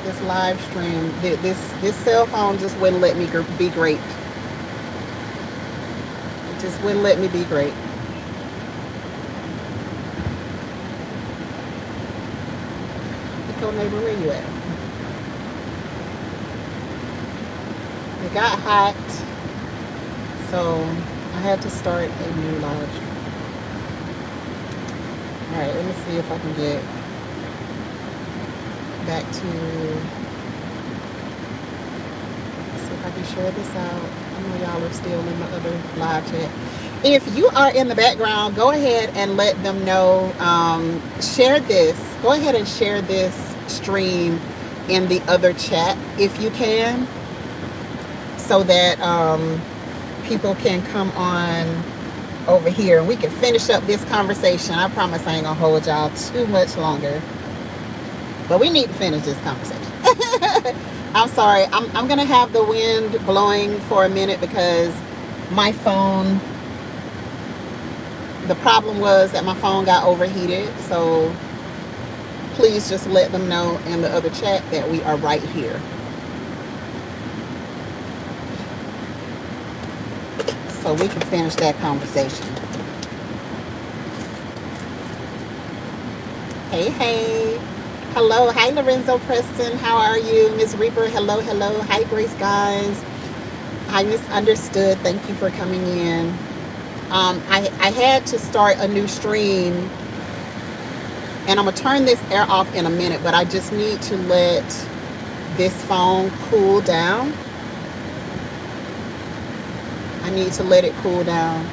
this live stream. This cell phone just wouldn't let me be great. It just wouldn't let me be great. Pico neighbor, where you at? It got hot, so I had to start a new live stream. All right, let me see if I can get back to. See if I can share this out. I know y'all are still in the other live chat. If you are in the background, go ahead and let them know. Share this. Go ahead and share this stream in the other chat if you can, so that people can come on over here and we can finish up this conversation. I promise I ain't gonna hold y'all too much longer, but we need to finish this conversation. I'm sorry, I'm gonna have the wind blowing for a minute because my phone, the problem was that my phone got overheated. So please just let them know in the other chat that we are right here, so we can finish that conversation. Hey, hey. Hello. Hi, Lorenzo Preston. How are you? Miss Reaper. Hello, hello. Hi, Grace, guys. Hi, Misunderstood. Thank you for coming in. I had to start a new stream, and I'm going to turn this air off in a minute, but I just need to let this phone cool down. I need to let it cool down.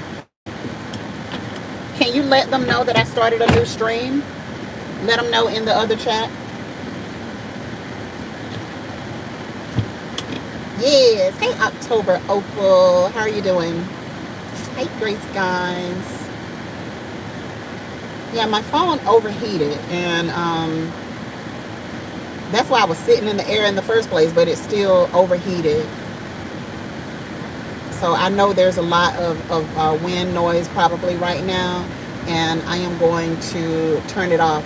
Can you let them know that I started a new stream? Let them know in the other chat. Yes. Hey, October Opal. How are you doing? Hey, Grace, guys. Yeah, my phone overheated, and that's why I was sitting in the air in the first place, but it's still overheated. So I know there's a lot of wind noise probably right now, and I am going to turn it off.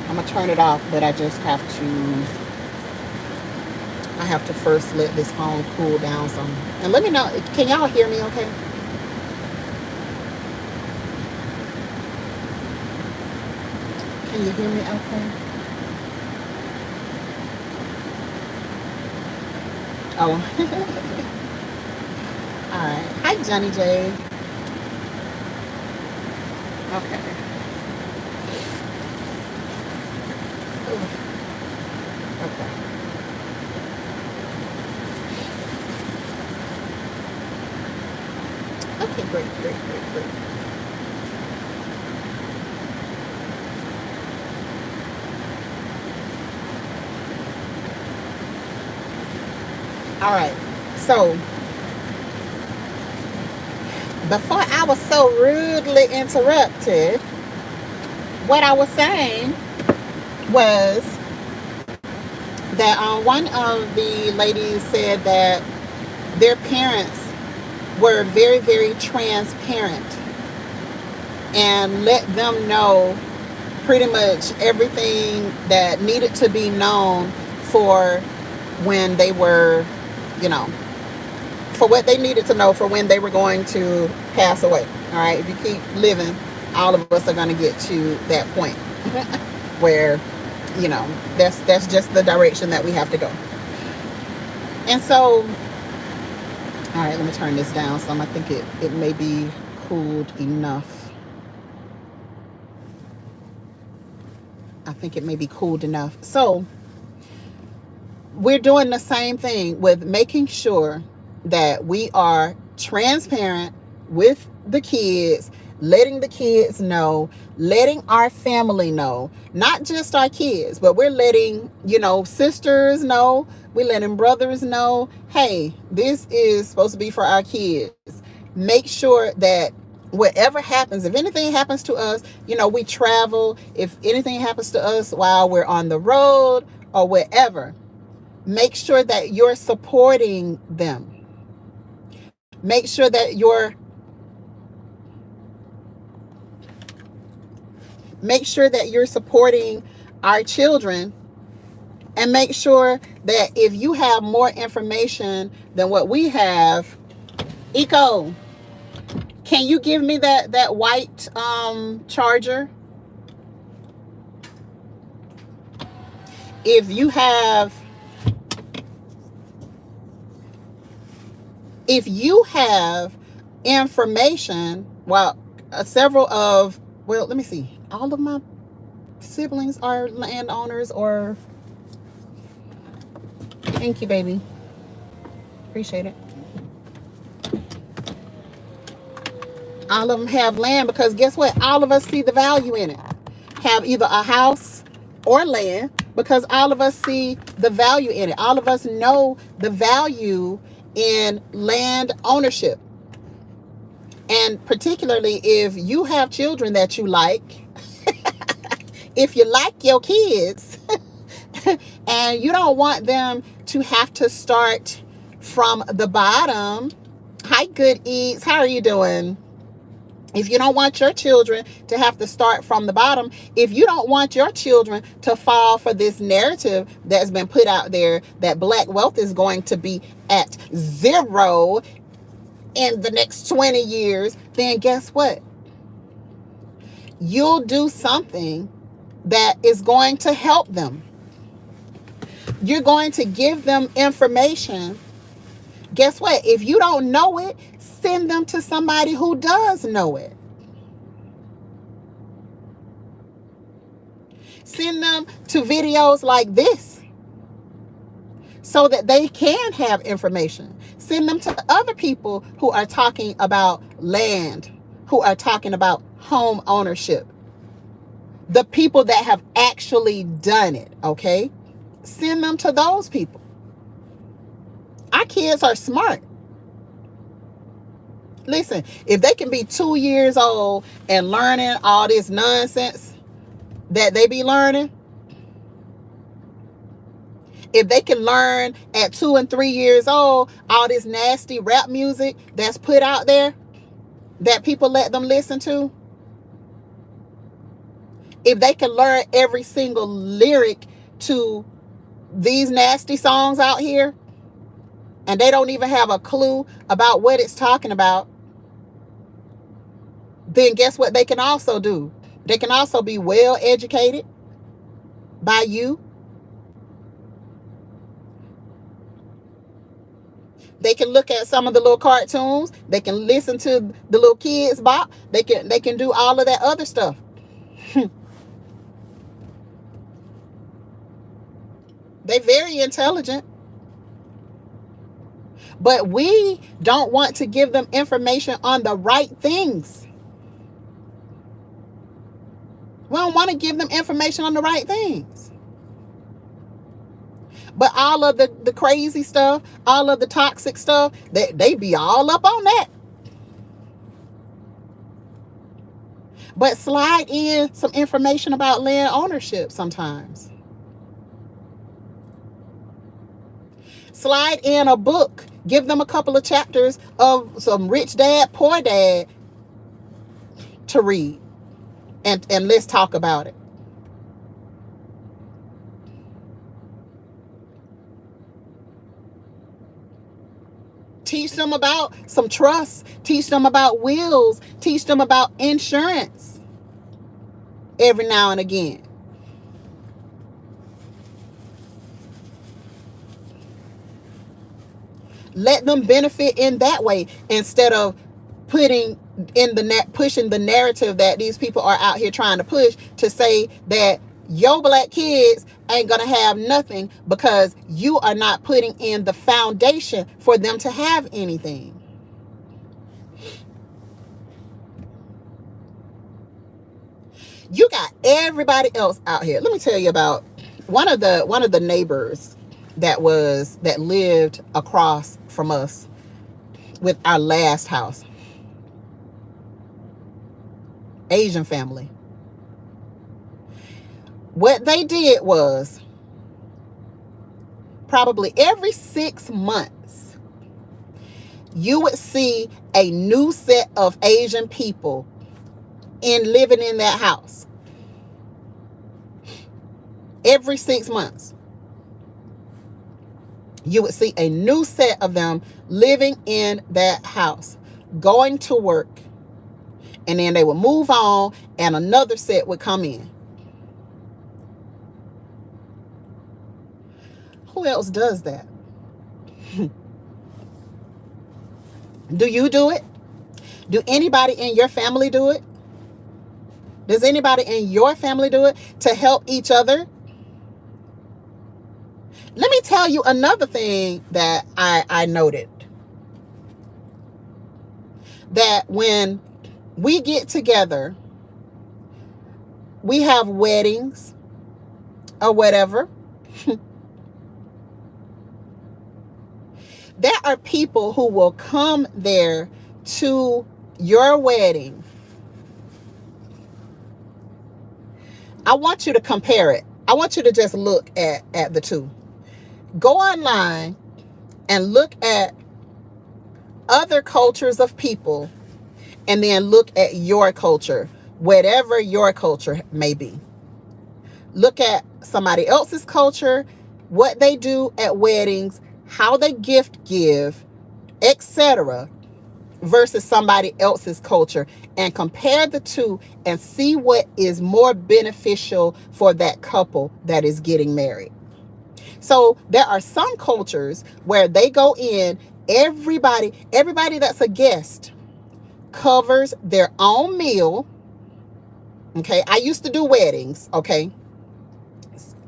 I'm going to turn it off, but I just have to first let this phone cool down some. And let me know, can y'all hear me okay? Can you hear me okay? Oh. All right. Hi, Johnny J. Okay. Okay. Okay, great. All right. So, before I was so rudely interrupted, what I was saying was that one of the ladies said that their parents were very, very transparent and let them know pretty much everything that needed to be known for when they were, you know, for what they needed to know for when they were going to pass away. All right, if you keep living, all of us are going to get to that point where, you know, that's just the direction that we have to go. And so, all right, let me turn this down some. I think it may be cooled enough. I think it may be cooled enough. So we're doing the same thing with making sure that we are transparent with the kids, letting the kids know, letting our family know, not just our kids, but we're letting, you know, sisters know, we're letting brothers know, hey, this is supposed to be for our kids. Make sure that whatever happens, if anything happens to us, you know, we travel, if anything happens to us while we're on the road or wherever, make sure that you're supporting them. Make sure that you're supporting our children and make sure that if you have more information than what we have, Eco, can you give me that white charger? If you have information, well, several of, well, let me see, all of my siblings are landowners, or thank you, baby, appreciate it. All of them have land, because guess what, all of us see the value in it. Have either a house or land, because all of us see the value in it. All of us know the value in land ownership. And particularly if you have children that you like, if you like your kids, and you don't want them to have to start from the bottom. Hi, Good Eats. How are you doing? If you don't want your children to have to start from the bottom, if you don't want your children to fall for this narrative that's been put out there that black wealth is going to be at zero in the next 20 years, then guess what? You'll do something that is going to help them. You're going to give them information. Guess what? If you don't know it, send them to somebody who does know it. Send them to videos like this so that they can have information. Send them to other people who are talking about land, who are talking about home ownership. The people that have actually done it, okay? Send them to those people. Our kids are smart. Listen, if they can be 2 years old and learning all this nonsense that they be learning, if they can learn at 2 and 3 years old all this nasty rap music that's put out there that people let them listen to, if they can learn every single lyric to these nasty songs out here, and they don't even have a clue about what it's talking about, then guess what they can also do? They can also be well educated by you. They can look at some of the little cartoons. They can listen to the little kids bop. They can do all of that other stuff. They're very intelligent. But we don't want to give them information on the right things. We don't want to give them information on the right things. But all of the crazy stuff, all of the toxic stuff, they be all up on that. But slide in some information about land ownership sometimes. Slide in a book. Give them a couple of chapters of some Rich Dad, Poor Dad to read. And let's talk about it. Teach them about some trust. Teach them about wills. Teach them about insurance every now and again. Let them benefit in that way instead of pushing the narrative that these people are out here trying to push to say that your black kids ain't gonna have nothing because you are not putting in the foundation for them to have anything. You got everybody else out here. Let me tell you about one of the neighbors that lived across from us with our last house. Asian family. What they did was probably every 6 months, you would see a new set of Asian people living in that house. Every 6 months. You would see a new set of them living in that house, going to work, and then they would move on and another set would come in. Who else does that? Do you do it? Do anybody in your family do it? Does anybody in your family do it to help each other? Let me tell you another thing that I noted. That when we get together, we have weddings or whatever. There are people who will come there to your wedding. I want you to compare it. I want you to just look at the two. Go online and look at other cultures of people and then look at your culture, whatever your culture may be. Look at somebody else's culture, what they do at weddings, how they gift give, etc., versus somebody else's culture, and compare the two and see what is more beneficial for that couple that is getting married. So there are some cultures where they go in, everybody that's a guest covers their own meal. Okay, I used to do weddings. Okay,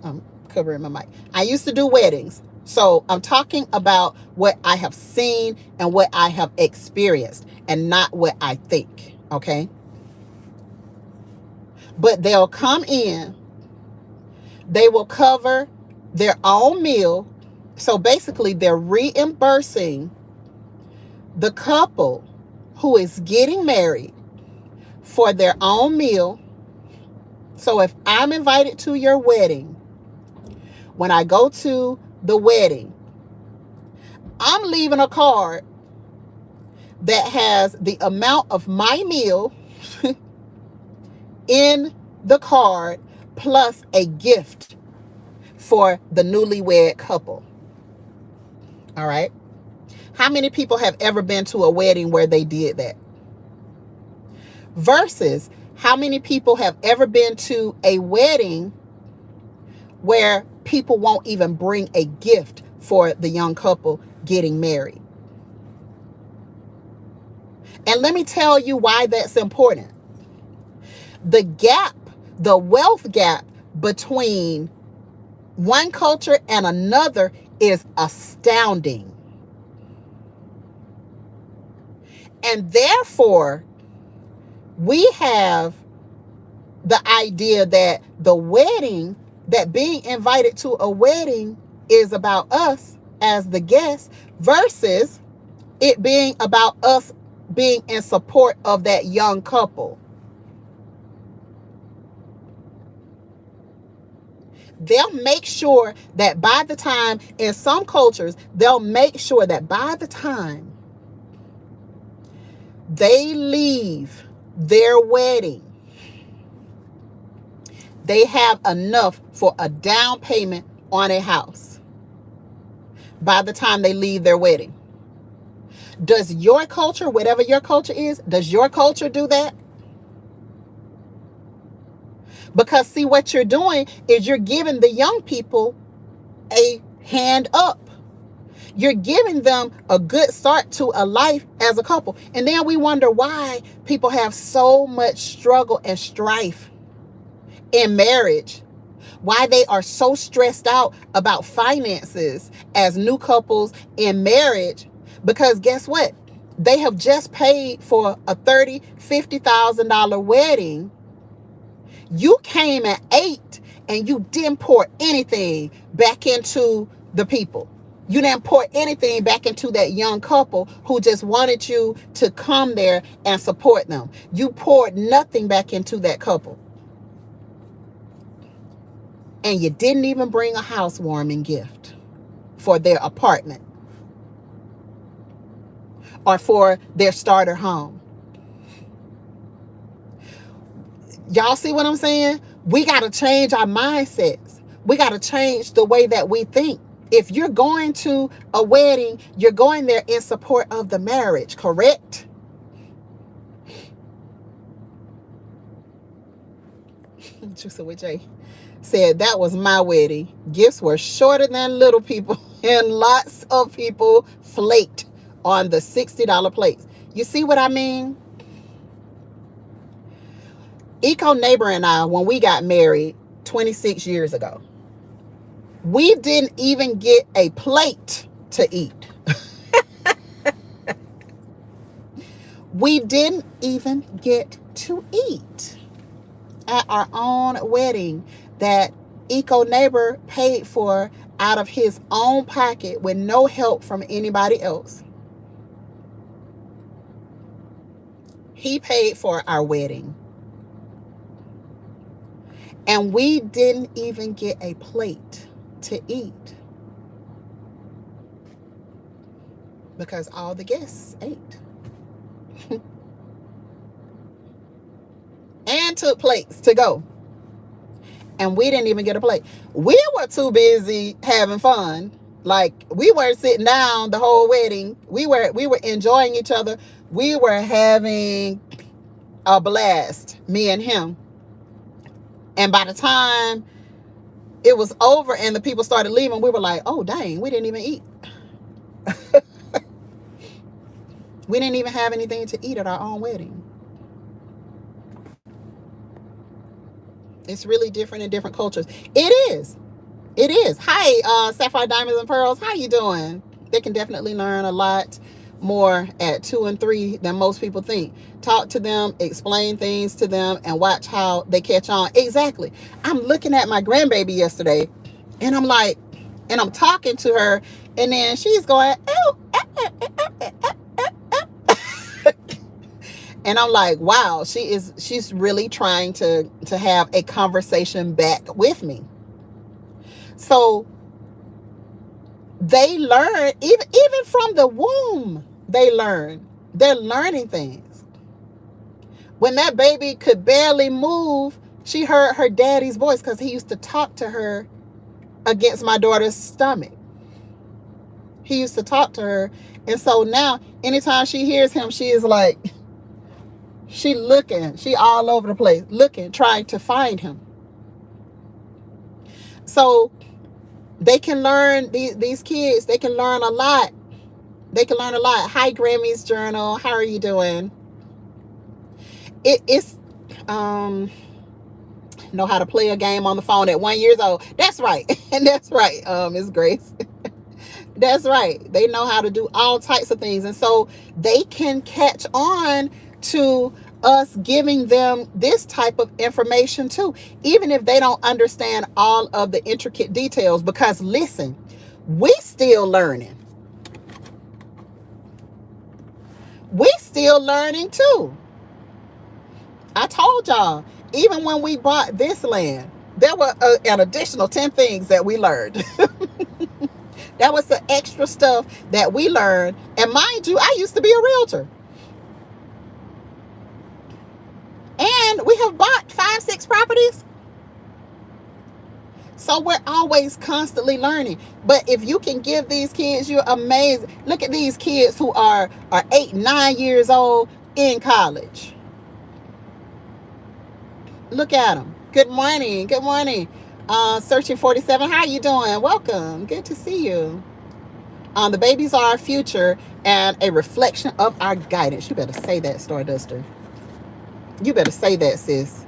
I'm covering my mic. I used to do weddings. So I'm talking about what I have seen and what I have experienced and not what I think. Okay. But they'll come in, they will cover their own meal. So basically they're reimbursing the couple who is getting married for their own meal. So if I'm invited to your wedding, when I go to the wedding, I'm leaving a card that has the amount of my meal in the card plus a gift for the newlywed couple. All right. How many people have ever been to a wedding where they did that? Versus how many people have ever been to a wedding where people won't even bring a gift for the young couple getting married? And let me tell you why that's important. The gap, the wealth gap between one culture and another is astounding. And therefore, we have the idea that the wedding, that being invited to a wedding is about us as the guests versus it being about us being in support of that young couple. They'll make sure that by the time, in some cultures, they'll make sure that by the time they leave their wedding, they have enough for a down payment on a house by the time they leave their wedding. Does your culture, whatever your culture is, does your culture do that? Because see, what you're doing is you're giving the young people a hand up. You're giving them a good start to a life as a couple. And then we wonder why people have so much struggle and strife in marriage. Why they are so stressed out about finances as new couples in marriage. Because guess what? They have just paid for a $30,000, $50,000 wedding. You came at 8 and you didn't pour anything back into the people. You didn't pour anything back into that young couple who just wanted you to come there and support them. You poured nothing back into that couple. And you didn't even bring a housewarming gift for their apartment or for their starter home. Y'all see what I'm saying? We got to change our mindsets. We got to change the way that we think. If you're going to a wedding, you're going there in support of the marriage, correct? Juicy with Jay said that was my wedding. Gifts were shorter than little people, and lots of people flaked on the $60 plates. You see what I mean? Eco Neighbor and I, when we got married 26 years ago, we didn't even get a plate to eat. We didn't even get to eat at our own wedding that Eco Neighbor paid for out of his own pocket with no help from anybody else. He paid for our wedding. And we didn't even get a plate to eat because all the guests ate. And took plates to go. And we didn't even get a plate. We were too busy having fun. Like, we weren't sitting down the whole wedding. We were enjoying each other. We were having a blast, me and him. And by the time it was over and the people started leaving, we were like, oh, dang, we didn't even eat. We didn't even have anything to eat at our own wedding. It's really different in different cultures. It is. It is. Hi, Sapphire Diamonds and Pearls. How you doing? They can definitely learn a lot more at 2 and 3 than most people think. Talk to them, explain things to them, and watch how they catch on. Exactly. I'm looking at my grandbaby yesterday, and I'm like, and I'm talking to her, and then she's going, oh, and I'm like, wow, she's really trying to have a conversation back with me. So they learn, even from the womb, they learn. They're learning things. When that baby could barely move, she heard her daddy's voice because he used to talk to her against my daughter's stomach. He used to talk to her. And so now, anytime she hears him, she is like, she looking, she all over the place, looking, trying to find him. So they can learn, these kids, they can learn a lot. They can learn a lot. Hi, Grammy's Journal. How are you doing? It's know how to play a game on the phone at 1 year old. That's right. And that's right, Miss Grace. That's right. They know how to do all types of things. And so they can catch on to us giving them this type of information too, even if they don't understand all of the intricate details. Because listen, we still learning. We still learning too. I told y'all, even when we bought this land, there were an additional 10 things that we learned. That was the extra stuff that we learned. And mind you, I used to be a realtor. And we have bought 5, 6 properties. So we're always constantly learning. But if you can give these kids, you're amazing. Look at these kids who are 8, 9 years old in college. Look at them. Good morning. Good morning. Searching 47. How you doing? Welcome. Good to see you. The babies are our future and a reflection of our guidance. You better say that, Starduster. You better say that, sis.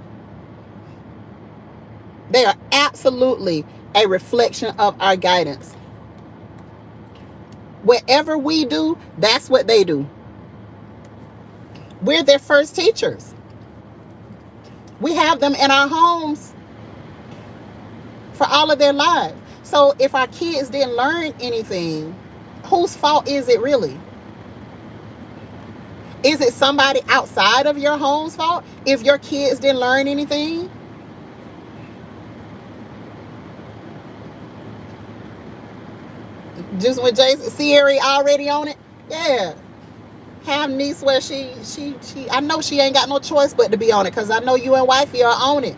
They are absolutely a reflection of our guidance. Whatever we do, that's what they do. We're their first teachers. We have them in our homes for all of their lives. So if our kids didn't learn anything, whose fault is it really? Is it somebody outside of your home's fault if your kids didn't learn anything? Just with Jason, Siri already on it? Yeah. Have niece where she I know she ain't got no choice but to be on it, because I know you and wifey are on it.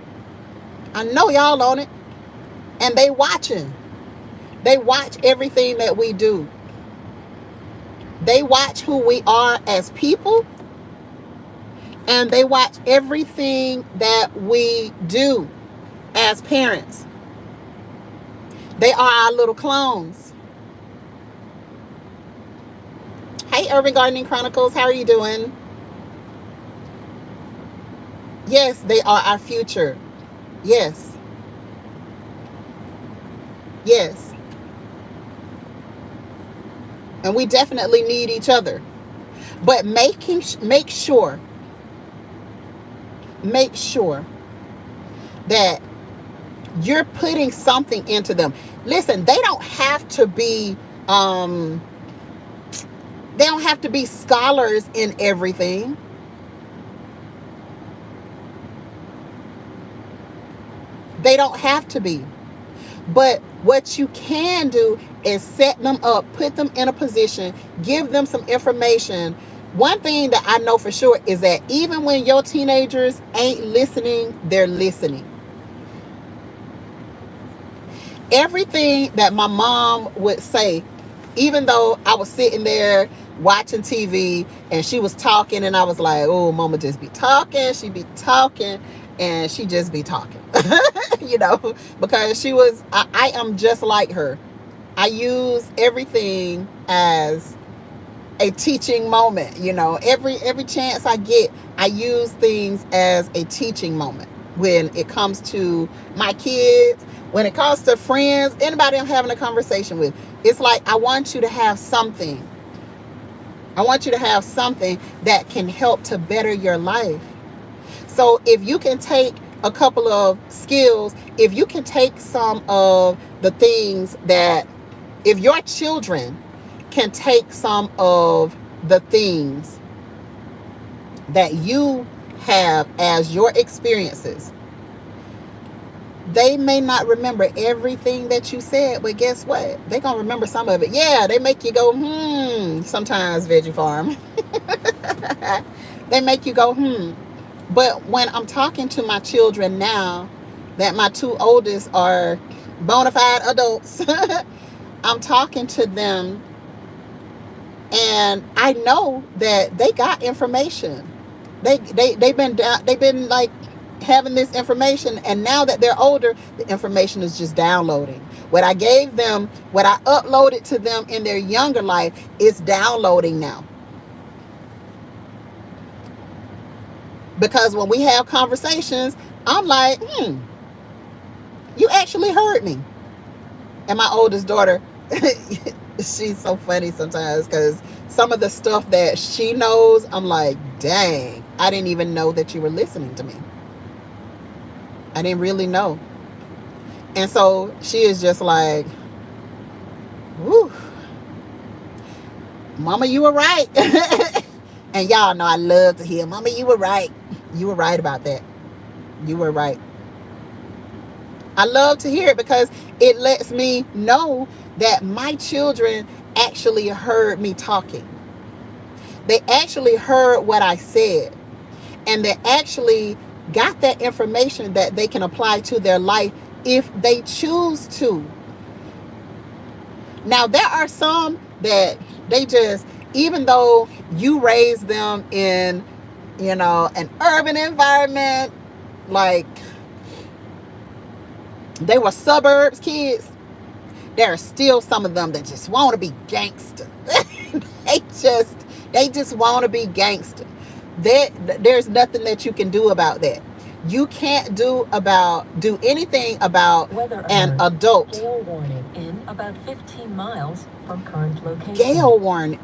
I know y'all on it. And they watching. They watch everything that we do. They watch who we are as people, and they watch everything that we do as parents. They are our little clones. Hey, Urban Gardening Chronicles, how are you doing? Yes, they are our future. Yes. Yes. And we definitely need each other. But make sure that you're putting something into them. Listen, they don't have to be scholars in everything. They don't have to be. But what you can do is set them up, put them in a position, give them some information. One thing that I know for sure is that even when your teenagers ain't listening, they're listening. Everything that my mom would say, even though I was sitting there watching TV and she was talking and I was like, oh, mama just be talking. She be talking and she just be talking, because I am just like her. I use everything as a teaching moment. Every chance I get, I use things as a teaching moment when it comes to my kids, when it comes to friends, anybody I'm having a conversation with. It's like I want you to have something. I want you to have something that can help to better your life. So if you can take a couple of skills, if you can take some of the things that, if your children can take some of the things that you have as your experiences, they may not remember everything that you said, but guess what? They're going to remember some of it. Yeah, they make you go, sometimes, Veggie Farm. They make you go, But when I'm talking to my children now, that my two oldest are bona fide adults, I'm talking to them and I know that they got information. They've been like having this information, and now that they're older, the information is just downloading. What I gave them, what I uploaded to them in their younger life, is downloading now. Because when we have conversations, I'm like, you actually heard me. And my oldest daughter, she's so funny sometimes because some of the stuff that she knows, I'm like, dang, I didn't even know that you were listening to me. I didn't really know. And so she is just like, woo, mama, you were right. And y'all know I love to hear, mama, you were right. You were right about that. You were right. I love to hear it because it lets me know that my children actually heard me talking. They actually heard what I said. And they actually got that information that they can apply to their life if they choose to. Now, there are some that they just, even though you raise them in, an urban environment, like they were suburbs kids, there are still some of them that just want to be gangster. They just want to be gangster. There's nothing that you can do about that. You can't do anything about an adult. Gale warning in about 15 miles from current location. Gale warning.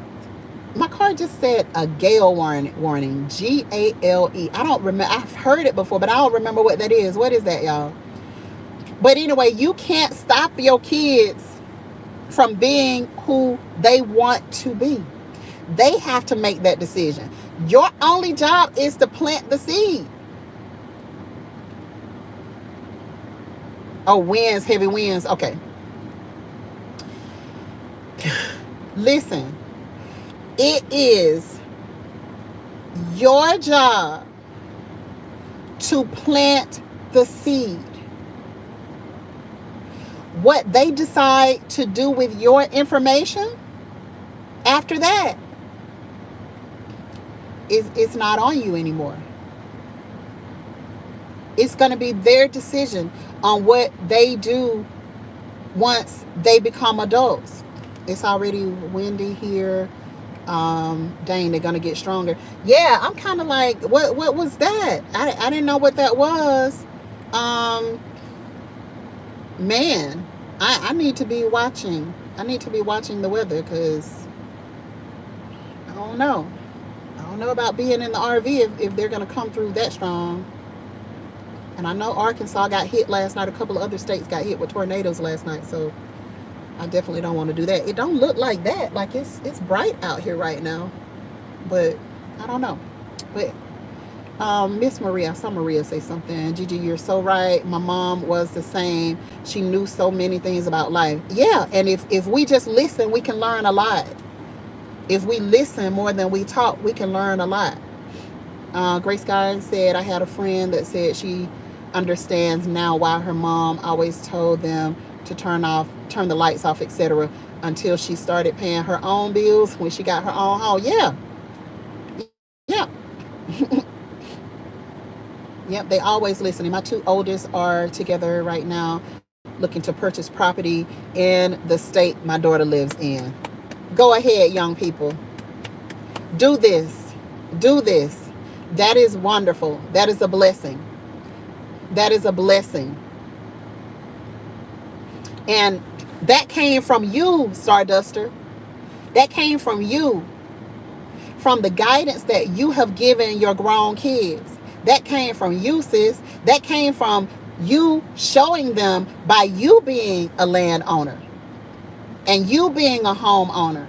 My car just said a gale warning. Gale. I don't remember. I've heard it before, but I don't remember what that is. What is that, y'all? But anyway, you can't stop your kids from being who they want to be. They have to make that decision. Your only job is to plant the seed. Oh, winds, heavy winds. Okay. Listen, it is your job to plant the seed. What they decide to do with your information after that is it's not on you anymore. It's going to be their decision on what they do once they become adults. It's already windy here. Dang, they're gonna get stronger. Yeah, I'm kind of like, what was that? I didn't know what that was. Um, man, I need to be watching. I need to be watching the weather because I don't know. I don't know about being in the RV if they're gonna come through that strong. And I know Arkansas got hit last night. A couple of other states got hit with tornadoes last night. So I definitely don't want to do that. It don't look like that. Like it's bright out here right now. But I don't know. But Miss Maria, I saw Maria say something. Gigi, you're so right. My mom was the same. She knew so many things about life. Yeah, and if we just listen, we can learn a lot. If we listen more than we talk, we can learn a lot. Grace Guy said, I had a friend that said she understands now why her mom always told them to turn the lights off, etc., until she started paying her own bills when she got her own home. Yeah. Yeah. Yep, they always listening. My two oldest are together right now looking to purchase property in the state my daughter lives in. Go ahead, young people. Do this. Do this. That is wonderful. That is a blessing. That is a blessing. And that came from you, Starduster. That came from you. From the guidance that you have given your grown kids. That came from you, sis. That came from you showing them by you being a landowner and you being a homeowner.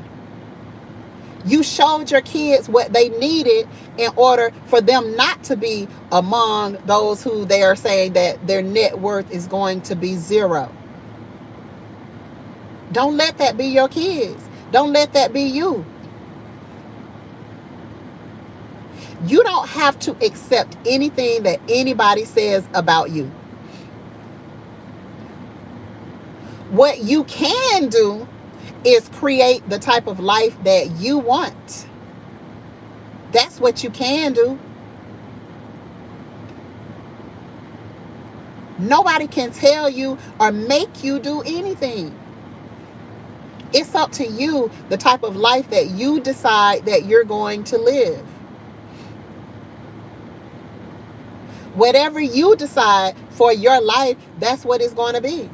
You showed your kids what they needed in order for them not to be among those who they are saying that their net worth is going to be zero. Don't let that be your kids. Don't let that be you. You don't have to accept anything that anybody says about you. What you can do is create the type of life that you want. That's what you can do. Nobody can tell you or make you do anything. It's up to you, the type of life that you decide that you're going to live. Whatever you decide for your life, that's what it's going to be.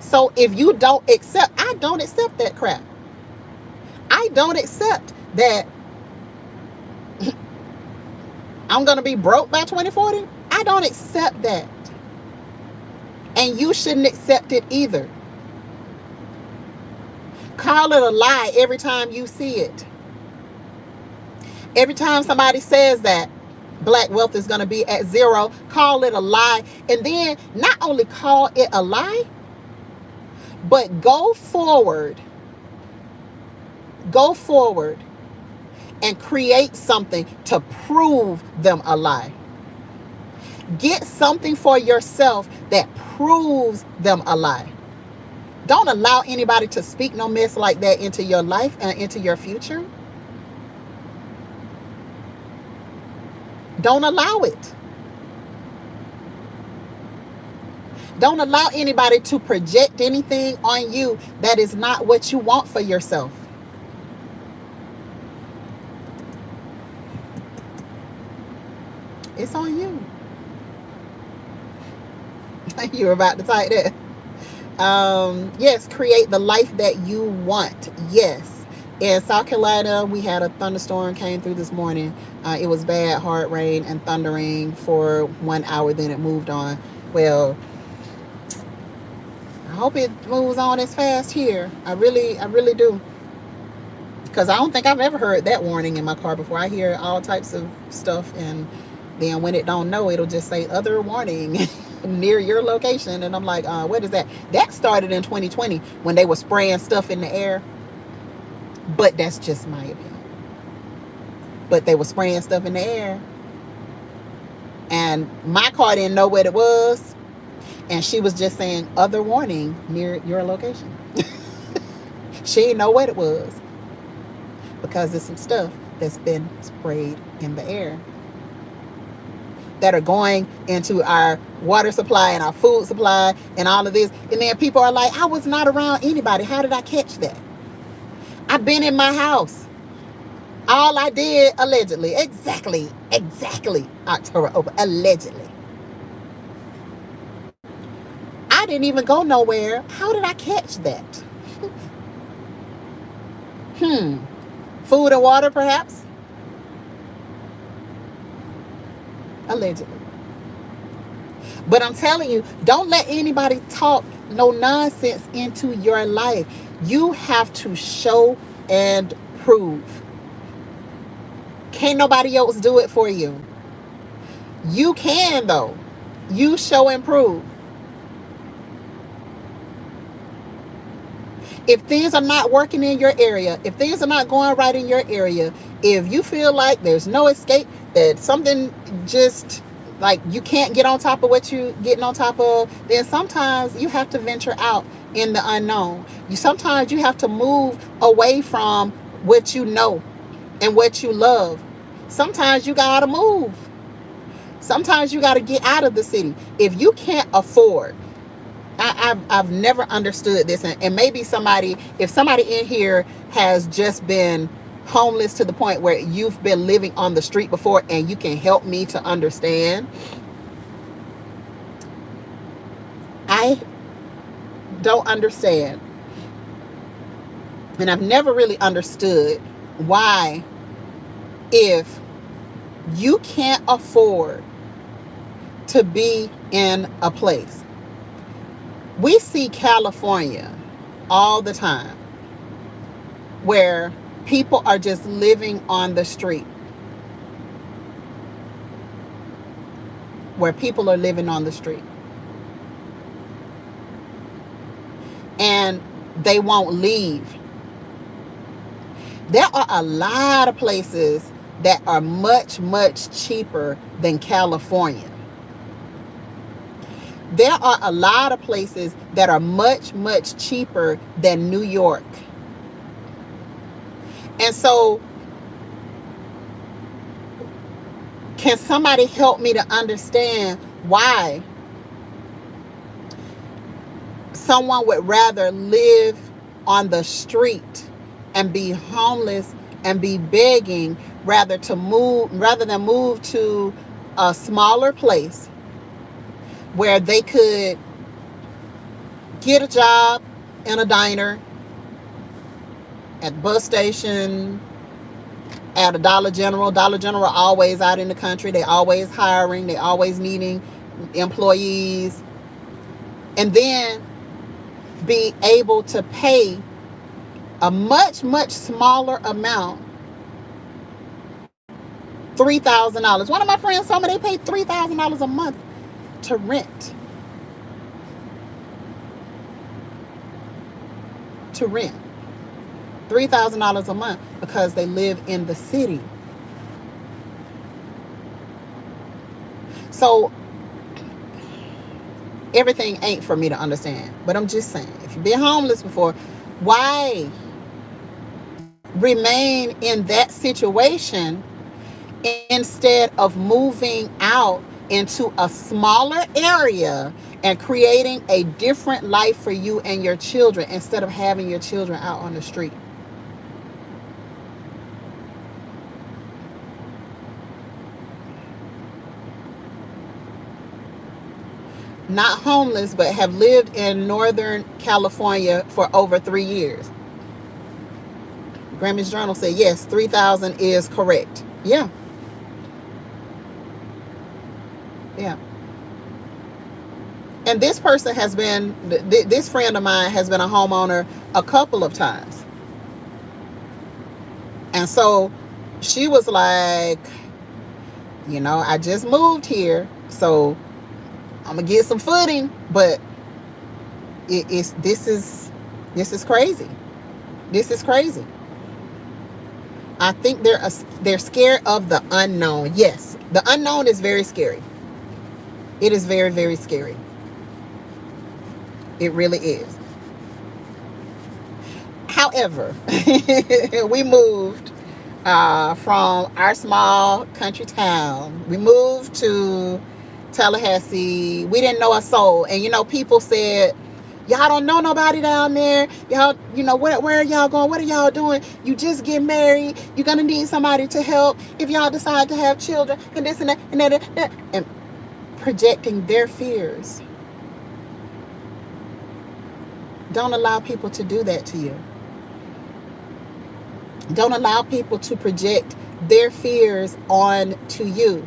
So if you don't accept, I don't accept that crap. I don't accept that I'm going to be broke by 2040. I don't accept that. And you shouldn't accept it either. Call it a lie every time you see it. Every time somebody says that black wealth is going to be at zero, call it a lie. And then not only call it a lie, but go forward and create something to prove them a lie. Get something for yourself that proves them a lie. Don't allow anybody to speak no mess like that into your life and into your future. Don't allow it. Don't allow anybody to project anything on you that is not what you want for yourself. It's on you. You were about to type that. Yes, create the life that you want. Yes. In South Carolina, we had a thunderstorm came through this morning. It was bad, hard rain and thundering for 1 hour. Then it moved on. Well, I hope it moves on as fast here. I really do. Because I don't think I've ever heard that warning in my car before. I hear all types of stuff, and then when it don't know, it'll just say other warning near your location. And I'm like, what is that? That started in 2020 when they were spraying stuff in the air. But that's just my opinion. But they were spraying stuff in the air. And my car didn't know what it was. And she was just saying other warning near your location. She didn't know what it was because there's some stuff that's been sprayed in the air that are going into our water supply and our food supply and all of this. And then people are like, I was not around anybody. How did I catch that? I've been in my house. All I did, allegedly, exactly, October open, allegedly. I didn't even go nowhere. How did I catch that? Food and water, perhaps? Allegedly. But I'm telling you, don't let anybody talk no nonsense into your life. You have to show and prove. Can't nobody else do it for you. You can, though. You show and prove. If things are not working in your area, if things are not going right in your area, if you feel like there's no escape, that something just like you can't get on top of what you're getting on top of, then sometimes you have to venture out in the unknown. Sometimes you have to move away from what you know and what you love. Sometimes you gotta move. Sometimes you gotta get out of the city. If you can't afford, I've never understood this, and maybe if somebody in here has just been homeless to the point where you've been living on the street before, and you can help me to understand. I don't understand, and I've never really understood why, if you can't afford to be in a place. We see California all the time where people are just living on the street. Where people are living on the street. And they won't leave. There are a lot of places that are much, much cheaper than California. There are a lot of places that are much, much cheaper than New York. And so, can somebody help me to understand why someone would rather live on the street and be homeless and be begging rather than move to a smaller place where they could get a job in a diner, at bus station, at a Dollar General. Dollar General always out in the country. They always hiring. They always needing employees. And then be able to pay a much, much smaller amount. $3,000. One of my friends told me they paid $3,000 a month to rent. $3,000 a month because they live in the city. So everything ain't for me to understand, but I'm just saying, if you've been homeless before, why remain in that situation instead of moving out into a smaller area and creating a different life for you and your children instead of having your children out on the street? Not homeless, but have lived in Northern California for over 3 years. Grammys Journal said, yes, 3,000 is correct. Yeah. And this person has been, this friend of mine has been a homeowner a couple of times. And so she was like, I just moved here, so I'm going to get some footing, but this is crazy. This is crazy. I think they're scared of the unknown. Yes, the unknown is very scary. It is very, very scary. It really is. However, we moved from our small country town. We moved to Tallahassee. We didn't know a soul. And, people said, y'all don't know nobody down there. Y'all, where are y'all going? What are y'all doing? You just get married. You're going to need somebody to help if y'all decide to have children and this and that and that. And projecting their fears. Don't allow people to do that to you. Don't allow people to project their fears on to you.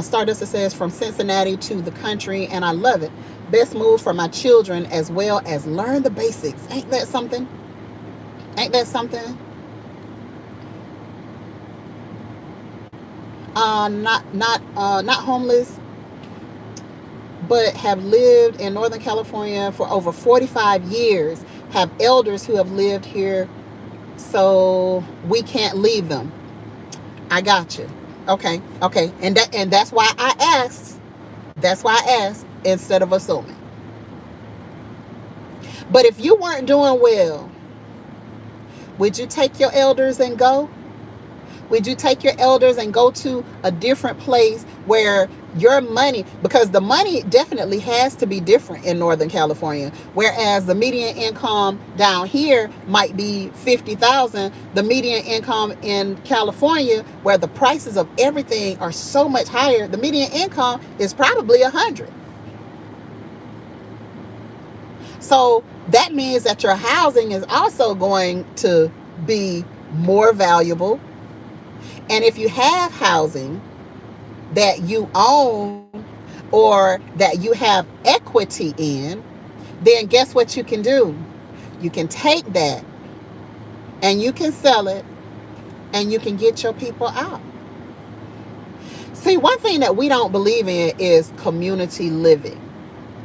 Stardust says from Cincinnati to the country, and I love it. Best move for my children as well as learn the basics. Ain't that something? Ain't that something? Not homeless, but have lived in Northern California for over 45 years. Have elders who have lived here, so we can't leave them. I got you. Okay. And that's why I asked. That's why I asked instead of assuming. But if you weren't doing well, would you take your elders and go? Would you take your elders and go to a different place where your money, because the money definitely has to be different in Northern California, whereas the median income down here might be 50,000, the median income in California, where the prices of everything are so much higher, the median income is probably 100. So that means that your housing is also going to be more valuable. And if you have housing that you own or that you have equity in, then guess what you can do? You can take that and you can sell it and you can get your people out. See, one thing that we don't believe in is community living.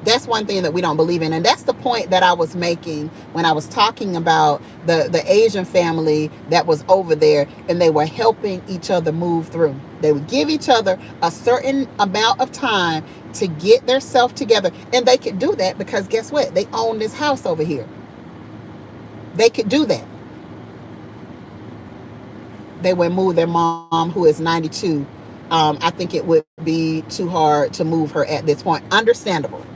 That's one thing that we don't believe in. And that's the point that I was making when I was talking about the Asian family that was over there, and they were helping each other move through. They would give each other a certain amount of time to get their self together. And they could do that because guess what? They own this house over here. They could do that. They would move their mom, who is 92. I think it would be too hard to move her at this point. Understandable.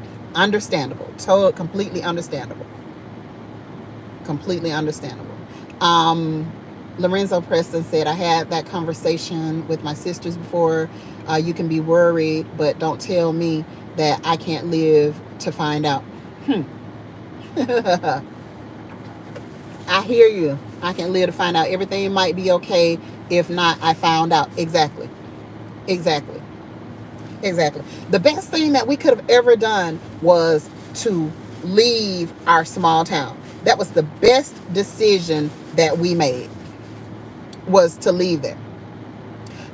Totally, completely understandable. Lorenzo Preston said, I had that conversation with my sisters before. You can be worried, but don't tell me that I can't live to find out. I hear you. I can live to find out. Everything might be okay. If not, I found out. Exactly. The best thing that we could have ever done was to leave our small town. That was the best decision that we made, was to leave there,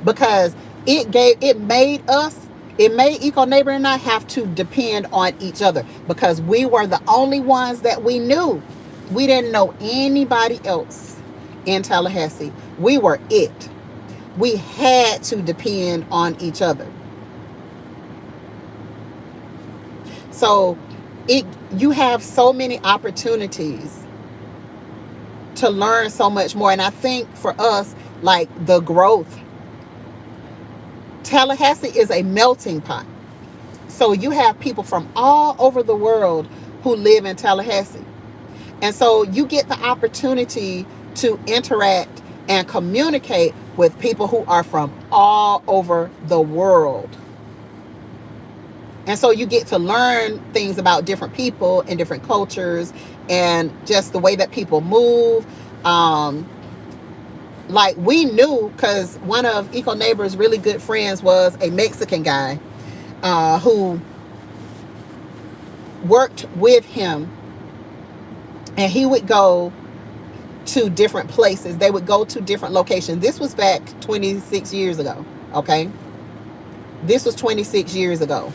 because it made Eco Neighbor and I have to depend on each other, because we were the only ones that we knew. We didn't know anybody else in Tallahassee. We were it. We had to depend on each other. So you have so many opportunities to learn so much more. And I think for us, like the growth, Tallahassee is a melting pot. So you have people from all over the world who live in Tallahassee. And so you get the opportunity to interact and communicate with people who are from all over the world. And so you get to learn things about different people and different cultures and just the way that people move. Like we knew, because one of Eco Neighbor's really good friends was a Mexican guy who worked with him, and he would go to different places. They would go to different locations. This was back 26 years ago, okay? This was 26 years ago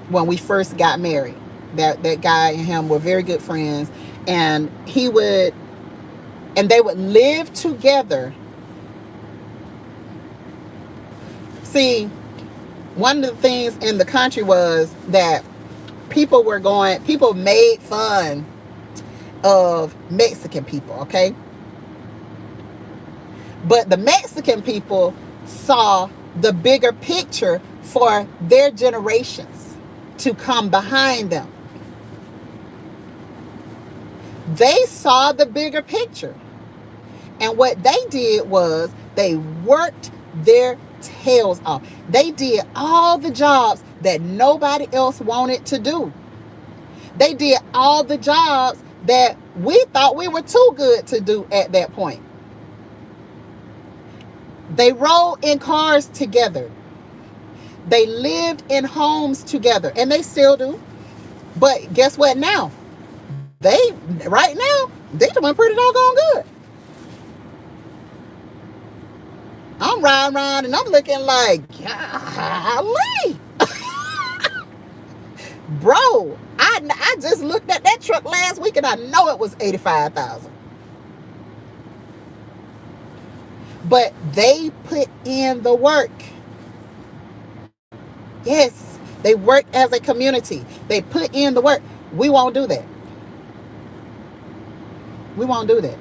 when we first got married. That guy and him were very good friends, and they would live together See, one of the things in the country was that people made fun of Mexican people, okay? But the Mexican people saw the bigger picture for their generations to come behind them. They saw the bigger picture. And what they did was they worked their tails off. They did all the jobs that nobody else wanted to do. They did all the jobs that we thought we were too good to do at that point. They rode in cars together. They lived in homes together, and they still do. But guess what now? Right now, they doing pretty doggone good. I'm riding around and I'm looking like, golly. Bro, I just looked at that truck last week and I know it was $85,000. But they put in the work. Yes, they worked as a community. They put in the work. We won't do that. We won't do that.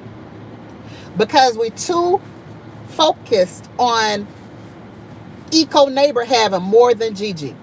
Because we're too focused on Eco Neighbor having more than Gigi.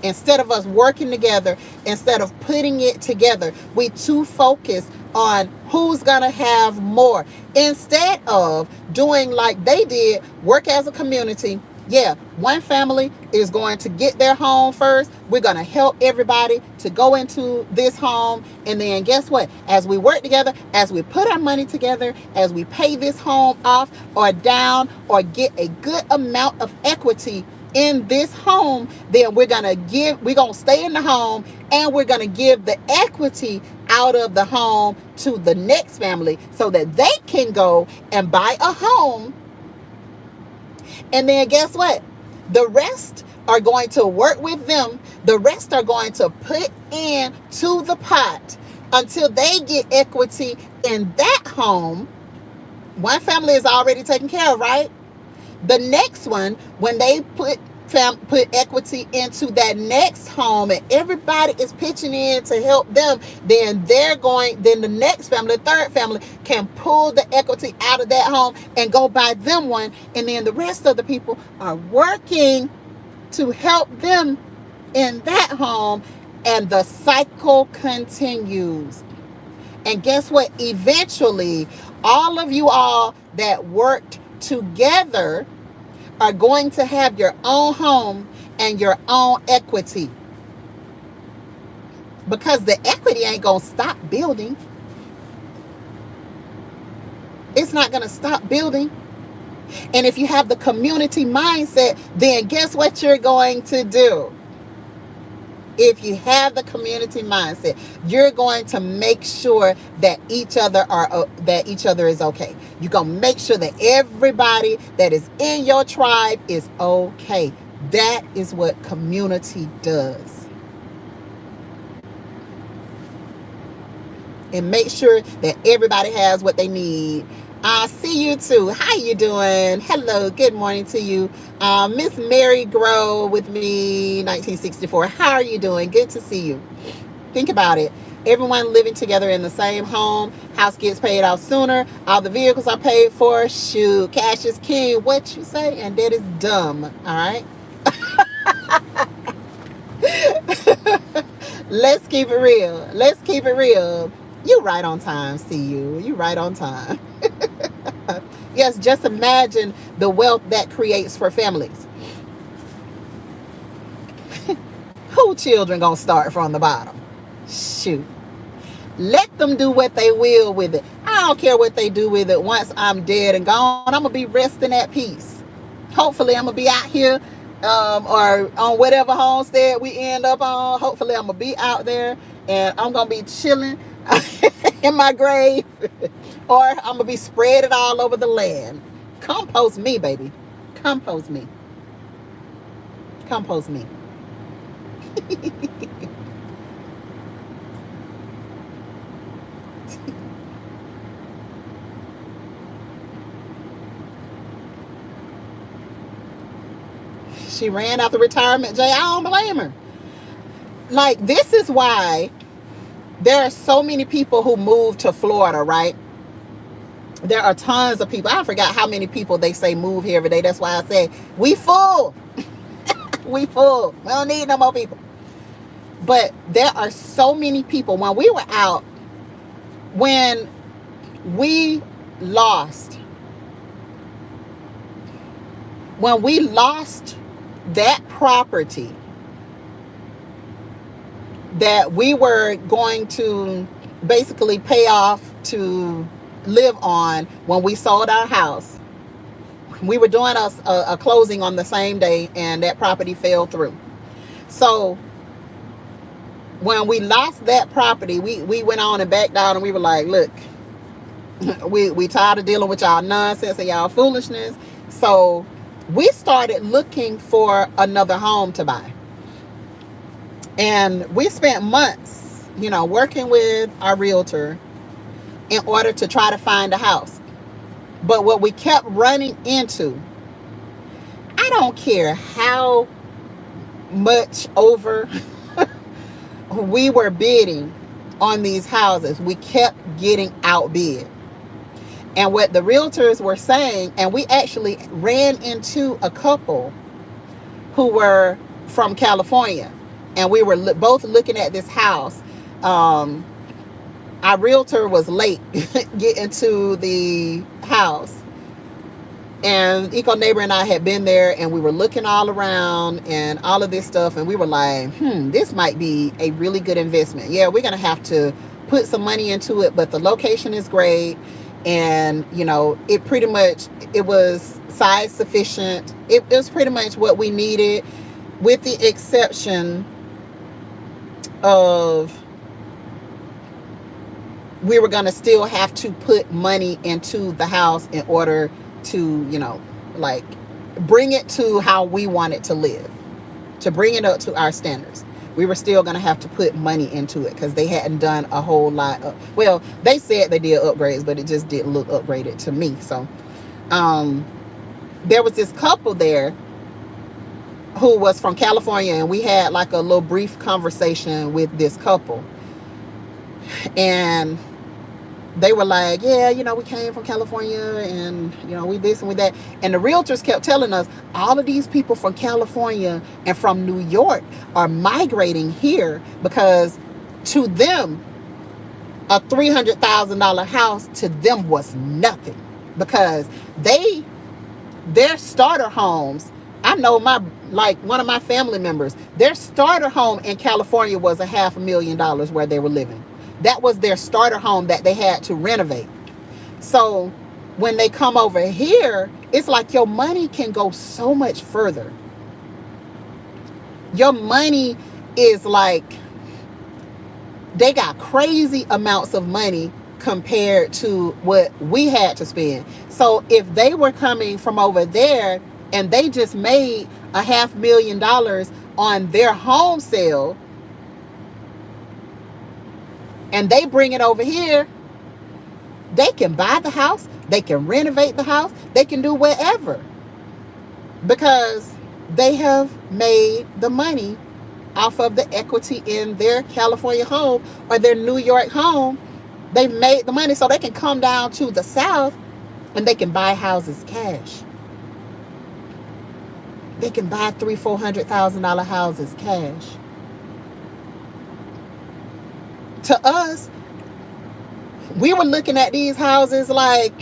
Instead of us working together, instead of putting it together, we too focused on who's gonna have more. Instead of doing like they did, work as a community. Yeah, one family is going to get their home first. We're going to help everybody to go into this home. And then guess what? As we work together, as we put our money together, as we pay this home off or down or get a good amount of equity in this home, then we're going to stay in the home and we're going to give the equity out of the home to the next family so that they can go and buy a home. And then guess what? The rest are going to work with them. The rest are going to put in to the pot until they get equity in that home. One family is already taken care of, right? The next one, when they put equity into that next home and everybody is pitching in to help them, then the next family, the third family, can pull the equity out of that home and go buy them one. And then the rest of the people are working to help them in that home. And the cycle continues. And guess what? Eventually, all of you all that worked together are going to have your own home and your own equity. Because the equity ain't going to stop building. It's not going to stop building. And if you have the community mindset, then guess what you're going to do? If you have the community mindset, you're going to make sure that each other is okay. You're going to make sure that everybody that is in your tribe is okay. That is what community does. And make sure that everybody has what they need. I see you too. How you doing? Hello. Good morning to you. Miss Mary Grow with me, 1964. How are you doing? Good to see you. Think about it. Everyone living together in the same home. House gets paid off sooner. All the vehicles are paid for. Shoot, cash is king. What you say? And that is dumb. All right. Let's keep it real. Let's keep it real. You right on time. See you. You right on time. Yes, just imagine the wealth that creates for families. Who children gonna start from the bottom? Shoot. Let them do what they will with it. I don't care what they do with it. Once I'm dead and gone, I'm gonna be resting at peace. Hopefully I'm gonna be out here or on whatever homestead we end up on. Hopefully I'm gonna be out there and I'm gonna be chilling in my grave. Or I'm going to be spread it all over the land. Compost me, baby. Compost me. Compost me. She ran out the retirement, Jay. I don't blame her. Like, this is why there are so many people who move to Florida, right? There are tons of people. I forgot how many people they say move here every day. That's why I say we full. We full. We don't need no more people. But there are so many people. When we were out, when we lost, that property that we were going to basically pay off to live on, when we sold our house, we were doing a closing on the same day, and that property fell through. So when we lost that property, we went on and backed out, and we were like, look, we tired of dealing with y'all nonsense and y'all foolishness. So we started looking for another home to buy. And we spent months, working with our realtor in order to try to find a house. But what we kept running into, I don't care how much over we were bidding on these houses, we kept getting outbid. And what the realtors were saying, and we actually ran into a couple who were from California, and we were both looking at this house. Our realtor was late getting to the house, and Eco Neighbor and I had been there, and we were looking all around and all of this stuff, and we were like, this might be a really good investment. Yeah, we're gonna have to put some money into it, but the location is great, and it was size sufficient. It was pretty much what we needed, with the exception of we were going to still have to put money into the house in order to, bring it to how we want it to live, to bring it up to our standards. We were still going to have to put money into it because they hadn't done a whole lot of, they said they did upgrades, but it just didn't look upgraded to me. So there was this couple there who was from California, and we had like a little brief conversation with this couple. And they were like, yeah, we came from California, and, we this and we that. And the realtors kept telling us all of these people from California and from New York are migrating here because to them, a $300,000 house to them was nothing, because their starter homes, I know one of my family members, their starter home in California was $500,000 where they were living. That was their starter home that they had to renovate. So when they come over here, it's like your money can go so much further. Your money is like, they got crazy amounts of money compared to what we had to spend. So if they were coming from over there and they just made $500,000 on their home sale, and they bring it over here, they can buy the house, they can renovate the house, they can do whatever, because they have made the money off of the equity in their California home or their New York home. They've made the money so they can come down to the South and they can buy houses cash. They can buy $300,000-$400,000 houses cash. To us, we were looking at these houses like,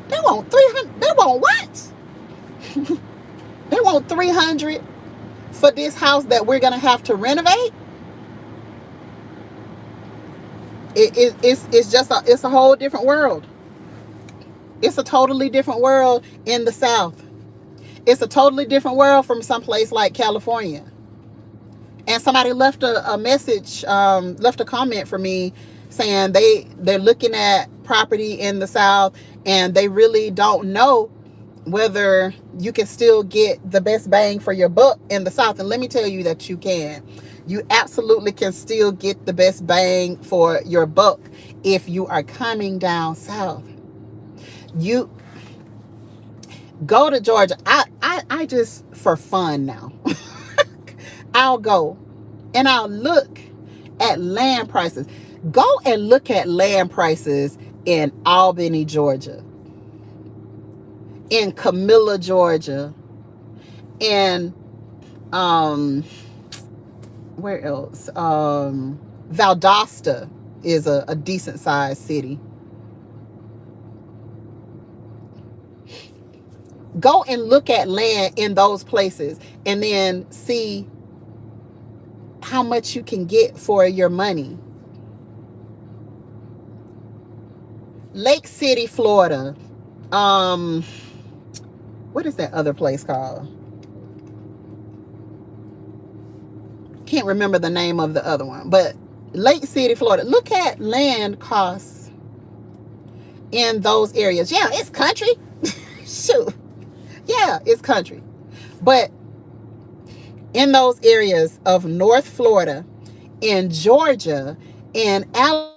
they want 300. They want what? They want 300 for this house that we're gonna have to renovate. It's a whole different world. It's a totally different world in the South. It's a totally different world from someplace like California. And somebody left a message, left a comment for me saying they're looking at property in the South and they really don't know whether you can still get the best bang for your buck in the South. And let me tell you that you can. You absolutely can still get the best bang for your buck if you are coming down south. Go to Georgia. I just, for fun now, I'll go and I'll look at land prices. Go and look at land prices in Albany, Georgia, in Camilla, Georgia, in where else? Valdosta is a decent sized city. Go and look at land in those places and then see how much you can get for your money. Lake City, Florida. What is that other place called? Can't remember the name of the other one, but Lake City, Florida. Look at land costs in those areas. Yeah, it's country. Shoot. Yeah, it's country. But in those areas of North Florida, in Georgia, in Alabama,